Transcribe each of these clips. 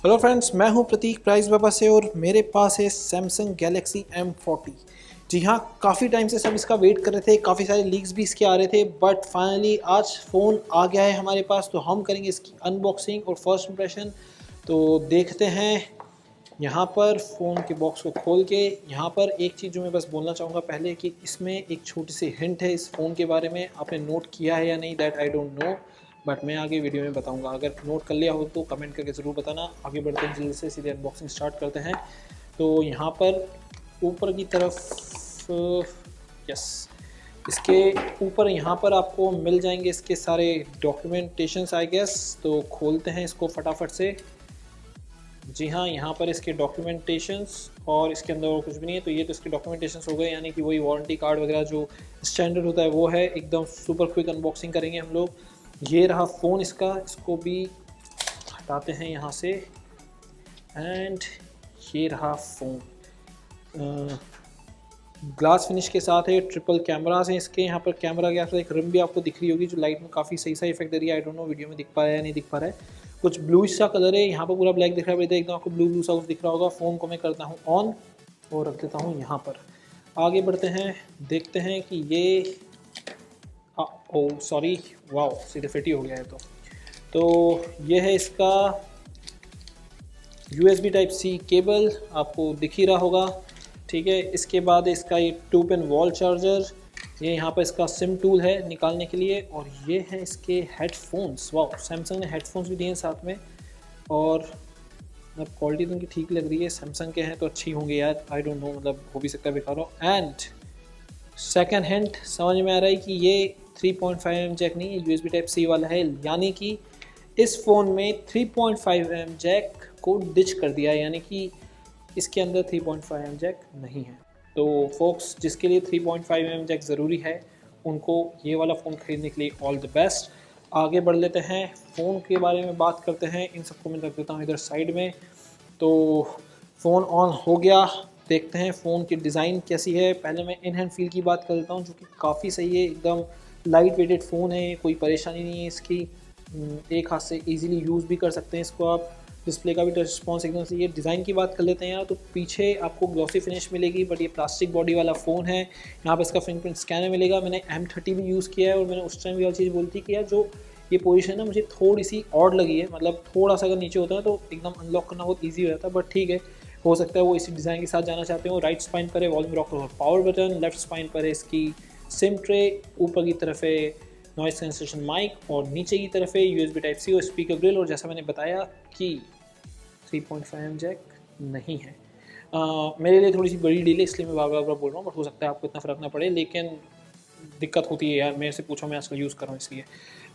Hello friends, मैं हूं प्रतीक price बाबा से और मेरे पास है सैमसंग गैलेक्सी M40। जी हाँ, काफ़ी टाइम से सब इसका वेट कर रहे थे, काफ़ी सारे लीक्स भी इसके आ रहे थे, बट फाइनली आज फ़ोन आ गया है हमारे पास। तो हम करेंगे इसकी अनबॉक्सिंग और फर्स्ट इंप्रेशन। तो देखते हैं यहाँ पर फ़ोन के बॉक्स को खोल के। यहाँ पर एक चीज़ जो मैं बस बोलना चाहूँगा पहले कि इसमें एक छोटी सी हिंट है इस फ़ोन के बारे में। आपने नोट किया है या नहीं, that I don't know, but मैं आगे वीडियो में बताऊंगा। अगर नोट कर लिया हो तो कमेंट करके ज़रूर बताना। आगे बढ़ते हैं, जल्दी से सीधे अनबॉक्सिंग स्टार्ट करते हैं। तो यहाँ पर ऊपर की तरफ यस, इसके ऊपर यहाँ पर आपको मिल जाएंगे इसके सारे डॉक्यूमेंटेशंस आई गेस। तो खोलते हैं इसको फटाफट से। जी हाँ, यहाँ पर इसके डॉक्यूमेंटेशंस और इसके अंदर और कुछ भी नहीं है। तो ये तो इसके डॉक्यूमेंटेशंस हो गए, यानी कि वही वारंटी कार्ड वगैरह जो स्टैंडर्ड होता है वो है। एकदम सुपर क्विक अनबॉक्सिंग करेंगे हम लोग। ये रहा फ़ोन इसका, इसको भी हटाते हैं यहाँ से। एंड ये रहा फ़ोन, ग्लास फिनिश के साथ है। ट्रिपल कैमरास हैं इसके। यहाँ पर कैमरा के एक रिम भी आपको दिख रही होगी जो लाइट में काफ़ी सही सा इफेक्ट दे रही है। आई डोंट नो वीडियो में दिख पा रहा है या नहीं दिख पा रहा है। कुछ ब्लूइश सा कलर है, यहाँ पर पूरा ब्लैक दिख रहा है, एकदम आपको ब्लू ब्लू सा कुछ दिख रहा होगा। फ़ोन को मैं करता हूँ ऑन और रख देता हूँ यहाँ पर। आगे बढ़ते हैं, देखते हैं कि ये ओ सॉरी, वाओ, सीधे फिट ही हो गया है। तो ये है इसका USB टाइप C केबल, आपको दिख ही रहा होगा, ठीक है। इसके बाद इसका ये 2 पिन वॉल चार्जर, ये यहाँ पर इसका सिम टूल है निकालने के लिए, और ये है इसके हेडफोन्स। वाओ, सैमसंग ने हेडफोन्स भी दिए हैं साथ में। और मतलब क्वालिटी तो उनकी ठीक लग रही है, सैमसंग के हैं तो अच्छी होंगे यार, आई डोंट नो, मतलब हो भी सकता है बेकार हो। एंड सेकेंड हैंड समझ में आ रहा है कि ये 3.5mm जैक नहीं है, USB टाइप C वाला है, यानी कि इस फ़ोन में 3.5mm जैक को डिच कर दिया है, यानी कि इसके अंदर 3.5mm जैक नहीं है। तो फोक्स, जिसके लिए 3.5mm जैक ज़रूरी है, उनको ये वाला फ़ोन ख़रीदने के लिए ऑल द बेस्ट। आगे बढ़ लेते हैं, फ़ोन के बारे में बात करते हैं। इन सबको मैं रख देता हूँ इधर साइड में। तो फ़ोन ऑन हो गया, देखते हैं फ़ोन की डिज़ाइन कैसी है। पहले मैं इन हैंड फील की बात कर लेता हूँ, जो कि काफ़ी सही है। एकदम लाइट वेटेड फ़ोन है, कोई परेशानी नहीं है इसकी। एक हाथ से इजीली यूज़ भी कर सकते हैं इसको आप। डिस्प्ले का भी टच रिस्पॉन्स एकदम सही है। डिज़ाइन की बात कर लेते हैं यार, तो पीछे आपको ग्लॉसी फिनिश मिलेगी, बट ये प्लास्टिक बॉडी वाला फ़ोन है। यहाँ पर इसका फिंगरप्रिंट स्कैनर मिलेगा। मैंने M30 भी यूज़ किया है और मैंने उस टाइम भी वाली चीज़ बोली थी कि यार जो ये पोजीशन है ना, मुझे थोड़ी सी ऑड लगी है। मतलब थोड़ा सा अगर नीचे होता है तो एकदम अनलॉक करना बहुत ईजी हो जाता है, बट ठीक है, हो सकता है वो इसी डिज़ाइन के साथ जाना चाहते हो। राइट स्पाइन पर है वॉल्यूम रॉकर और पावर बटन, लेफ्ट स्पाइन पर है इसकी सिम ट्रे, ऊपर की तरफ है नॉइस कैंसलेशन माइक, और नीचे की तरफ है USB टाइप C और स्पीकर ग्रिल। और जैसा मैंने बताया कि 3.5mm जैक नहीं है। मेरे लिए थोड़ी सी बड़ी डील है, इसलिए मैं बार बार बोल रहा हूँ, बट हो सकता है आपको इतना फ़र्क ना पड़े, लेकिन दिक्कत होती है यार, मेरे से पूछो, मैं आजकल यूज़ कर रहा हूँ इसलिए।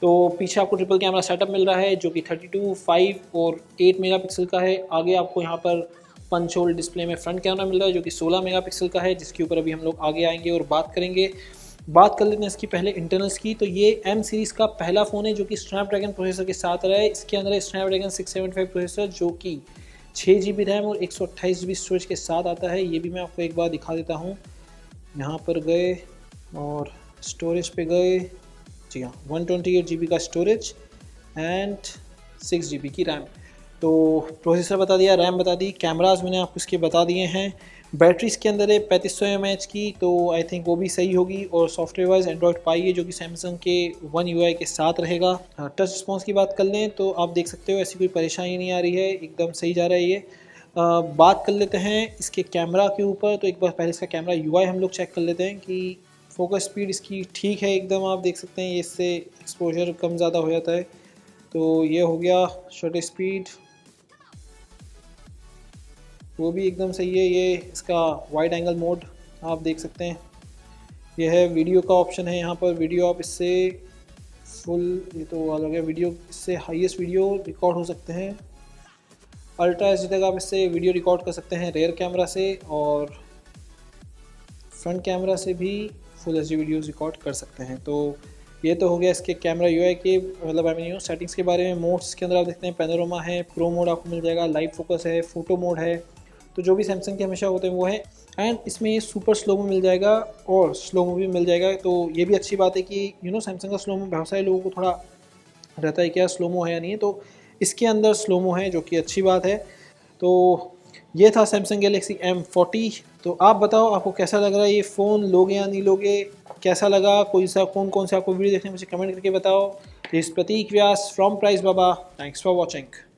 तो पीछे आपको ट्रिपल कैमरा सेटअप मिल रहा है जो कि 32, 5 और 8 मेगापिक्सल का है। आगे आपको यहाँ पर पंच होल डिस्प्ले में फ्रंट कैमरा मिल रहा है जो कि 16 मेगापिक्सल का है, जिसके ऊपर अभी हम लोग आगे आएंगे और बात करेंगे। बात कर लेते हैं इसकी पहले इंटरनल्स की। तो ये M सीरीज़ का पहला फ़ोन है जो कि स्नैपड्रैगन प्रोसेसर के साथ रहा है। इसके अंदर है स्नैपड्रैगन 675 प्रोसेसर जो कि 6GB रैम और 128GB स्टोरेज के साथ आता है। ये भी मैं आपको एक बार दिखा देता हूँ। यहाँ पर गए और स्टोरेज पे गए, जी हाँ, 128GB का स्टोरेज एंड 6GB की रैम। तो प्रोसेसर बता दिया, रैम बता दी, कैमराज मैंने आपको इसके बता दिए हैं। बैटरी इसके अंदर है 3500 mAh की, तो आई थिंक वो भी सही होगी। और सॉफ्टवेयर वाइज एंड्रॉयड पाई है जो कि सैमसंग के One UI के साथ रहेगा। टच रिस्पॉन्स की बात कर लें तो आप देख सकते हो ऐसी कोई परेशानी नहीं आ रही है, एकदम सही जा रहा है ये। बात कर लेते हैं इसके कैमरा के ऊपर। तो एक बार पहले इसका कैमरा UI हम लोग चेक कर लेते हैं कि फोकस स्पीड इसकी ठीक है एकदम, आप देख सकते हैं। इससे एक्सपोजर कम ज़्यादा हो जाता है। तो ये हो गया शटर स्पीड, वो भी एकदम सही है। ये इसका वाइड एंगल मोड आप देख सकते हैं। यह है वीडियो का ऑप्शन है, यहाँ पर वीडियो आप इससे फुल, ये तो अलग है, वीडियो इससे हाईएस्ट वीडियो रिकॉर्ड हो सकते हैं। अल्ट्रा एच डी तक आप इससे वीडियो रिकॉर्ड कर सकते हैं रेयर कैमरा से, और फ्रंट कैमरा से भी full H D videos record कर सकते हैं। तो ये तो हो गया इसके कैमरा UI के, मतलब आई मीन सेटिंग्स के बारे में। मोड्स के अंदर आप देखते हैं पैनोरामा है, प्रो मोड आपको मिल जाएगा, लाइव फोकस है, फोटो मोड है, तो जो भी सैमसंग के हमेशा होते हैं वो है। एंड इसमें ये सुपर स्लोमो मिल जाएगा और स्लोमो भी मिल जाएगा। तो ये भी अच्छी बात है कि सैमसंग का स्लोमो बहुत सारे लोगों को थोड़ा रहता है क्या स्लोमो है या नहीं है। तो इसके अंदर स्लोमो है, जो कि अच्छी बात है। तो ये था सैमसंग गैलेक्सी M40। तो आप बताओ आपको कैसा लग रहा है ये फ़ोन, लोगे या नहीं लोगे, कैसा लगा, कौन कौन से आपको वीडियो देखने मुझे कमेंट करके बताओ। This Prateek Vyas from Price Baba, thanks for watching.